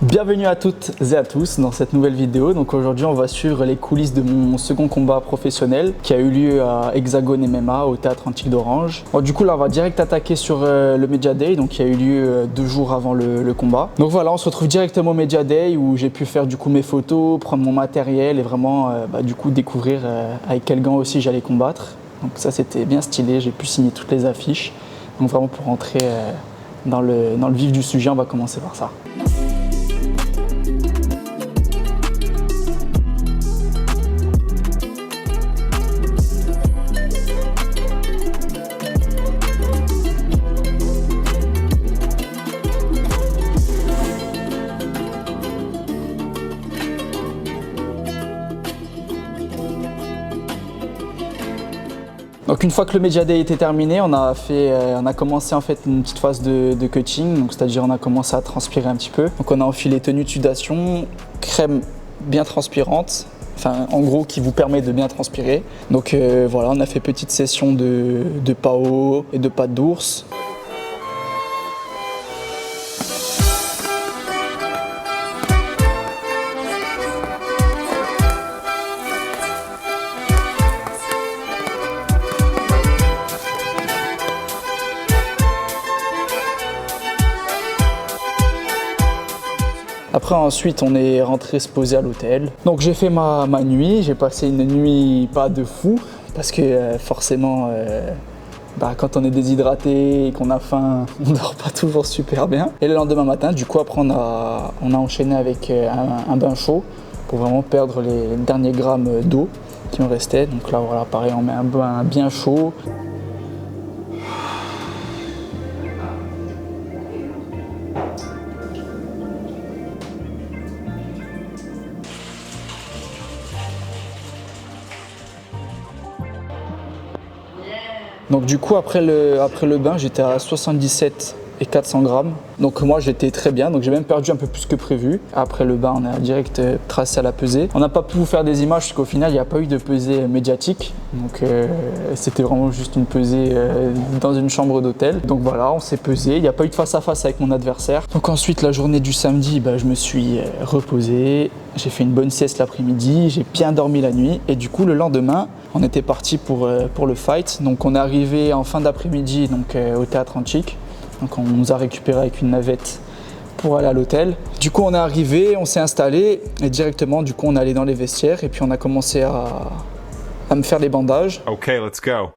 Bienvenue à toutes et à tous dans cette nouvelle vidéo. Donc aujourd'hui on va suivre les coulisses de mon second combat professionnel qui a eu lieu à Hexagone MMA au Théâtre Antique d'Orange. Bon, du coup là on va direct attaquer sur le Media Day, donc qui a eu lieu 2 jours avant le combat. Donc voilà, on se retrouve directement au Media Day où j'ai pu faire du coup mes photos, prendre mon matériel et vraiment du coup découvrir avec quel gant aussi j'allais combattre. Donc ça c'était bien stylé, j'ai pu signer toutes les affiches. Donc vraiment pour rentrer dans le vif du sujet, on va commencer par ça. Donc une fois que le Media Day était terminé, on a commencé en fait une petite phase de cutting, donc c'est-à-dire on a commencé à transpirer un petit peu. Donc on a enfilé tenue de sudation, crème bien transpirante, enfin en gros qui vous permet de bien transpirer. Donc voilà, on a fait petite session de PAO et de pattes d'ours. Après ensuite on est rentré se poser à l'hôtel. Donc j'ai fait ma nuit, j'ai passé une nuit pas de fou parce que forcément quand on est déshydraté et qu'on a faim, on dort pas toujours super bien. Et le lendemain matin du coup après on a enchaîné avec un bain chaud pour vraiment perdre les derniers grammes d'eau qui me restaient. Donc là voilà, pareil, on met un bain bien chaud. Donc du coup après le bain j'étais à 77 et 400 grammes. Donc moi j'étais très bien, donc j'ai même perdu un peu plus que prévu. Après le bain on a direct tracé à la pesée. On n'a pas pu vous faire des images parce qu'au final il n'y a pas eu de pesée médiatique. Donc c'était vraiment juste une pesée dans une chambre d'hôtel. Donc voilà, on s'est pesé, il n'y a pas eu de face à face avec mon adversaire. Donc ensuite la journée du samedi, je me suis reposé. J'ai fait une bonne sieste l'après-midi, j'ai bien dormi la nuit. Et du coup le lendemain, on était parti pour le fight. Donc on est arrivé en fin d'après-midi au Théâtre Antique. Donc on nous a récupéré avec une navette pour aller à l'hôtel. Du coup on est arrivé, on s'est installé et directement du coup on est allé dans les vestiaires et puis on a commencé à me faire les bandages. Ok, let's go.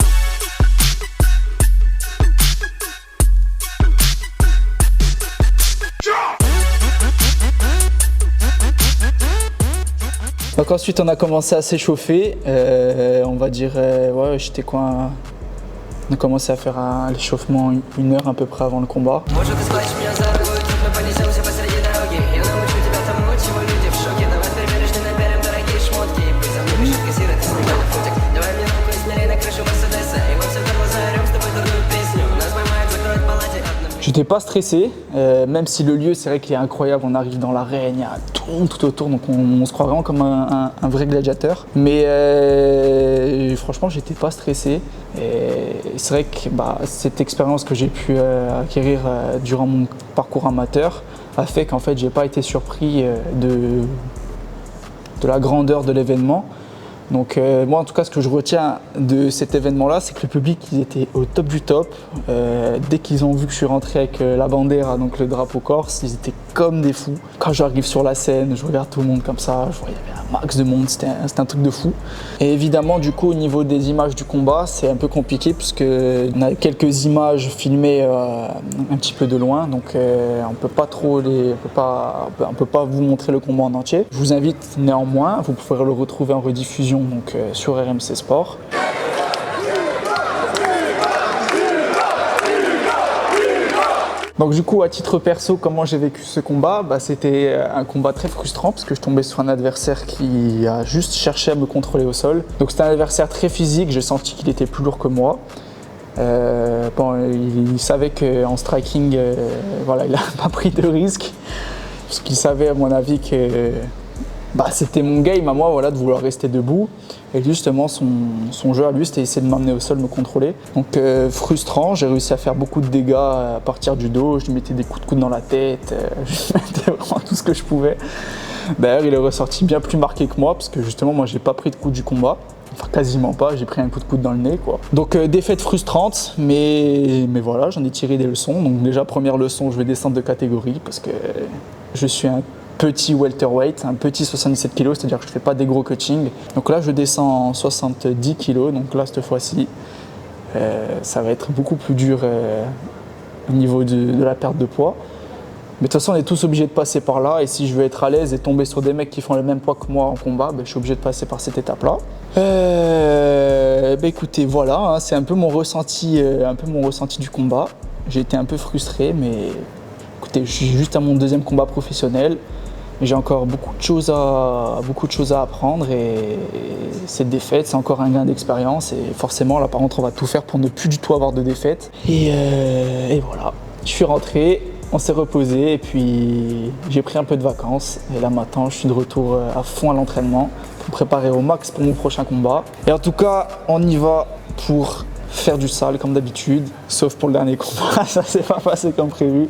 Donc ensuite on a commencé à s'échauffer, on va dire, j'étais quoi, on a commencé à faire l'échauffement 1 heure à peu près avant le combat. J'étais pas stressé, même si le lieu c'est vrai qu'il est incroyable, on arrive dans l'arène, il y a tout autour, donc on se croit vraiment comme un vrai gladiateur. Mais franchement j'étais pas stressé et c'est vrai que cette expérience que j'ai pu acquérir durant mon parcours amateur a fait qu'en fait j'ai pas été surpris de la grandeur de l'événement. Donc moi en tout cas ce que je retiens de cet événement là, c'est que le public ils étaient au top du top. Dès qu'ils ont vu que je suis rentré avec la bandera, donc le drapeau corse, ils étaient comme des fous. Quand j'arrive sur la scène, je regarde tout le monde comme ça, je vois il y avait un max de monde, c'était un truc de fou. Et évidemment du coup au niveau des images du combat, c'est un peu compliqué puisque on a quelques images filmées un petit peu de loin, donc on peut pas vous montrer le combat en entier. Je vous invite néanmoins, vous pourrez le retrouver en rediffusion donc sur RMC Sport. Donc du coup à titre perso, comment j'ai vécu ce combat, c'était un combat très frustrant parce que je tombais sur un adversaire qui a juste cherché à me contrôler au sol. Donc c'était un adversaire très physique, j'ai senti qu'il était plus lourd que moi. Il savait qu'en striking, il n'a pas pris de risque parce qu'il savait à mon avis que c'était mon game à moi de vouloir rester debout. Et justement, son jeu à lui, c'était essayer de m'amener au sol, me contrôler. Donc frustrant, j'ai réussi à faire beaucoup de dégâts à partir du dos. Je lui mettais des coups de coude dans la tête, je lui mettais vraiment tout ce que je pouvais. D'ailleurs, il est ressorti bien plus marqué que moi, parce que justement, moi, j'ai pas pris de coup du combat. Enfin, quasiment pas, j'ai pris un coup de coude dans le nez, quoi. Donc défaite frustrante, mais voilà, j'en ai tiré des leçons. Donc déjà, première leçon, je vais descendre de catégorie, parce que je suis un petit welterweight, un petit 77 kg, c'est-à-dire que je ne fais pas des gros coachings. Donc là, je descends en 70 kg, donc là, cette fois-ci, ça va être beaucoup plus dur au niveau de la perte de poids. Mais de toute façon, on est tous obligés de passer par là, et si je veux être à l'aise et tomber sur des mecs qui font le même poids que moi en combat, je suis obligé de passer par cette étape-là. Écoutez, voilà, hein, c'est un peu mon ressenti du combat. J'ai été un peu frustré, mais écoutez, je suis juste à mon deuxième combat professionnel. J'ai encore beaucoup de choses à apprendre, et cette défaite, c'est encore un gain d'expérience, et forcément, là par contre, on va tout faire pour ne plus du tout avoir de défaite. Et voilà, je suis rentré, on s'est reposé, et puis j'ai pris un peu de vacances, et là maintenant, je suis de retour à fond à l'entraînement pour préparer au max pour mon prochain combat. Et en tout cas, on y va pour faire du sale comme d'habitude, sauf pour le dernier combat, ça s'est pas passé comme prévu.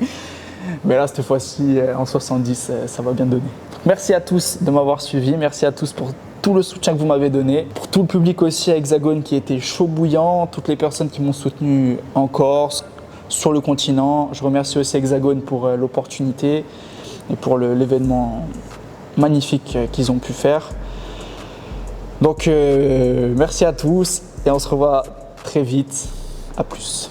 Mais là, cette fois-ci, en 70, ça va bien donner. Donc, merci à tous de m'avoir suivi. Merci à tous pour tout le soutien que vous m'avez donné. Pour tout le public aussi à Hexagone qui était chaud bouillant. Toutes les personnes qui m'ont soutenu en Corse, sur le continent. Je remercie aussi Hexagone pour l'opportunité et pour l'événement magnifique qu'ils ont pu faire. Donc, merci à tous et on se revoit très vite. À plus.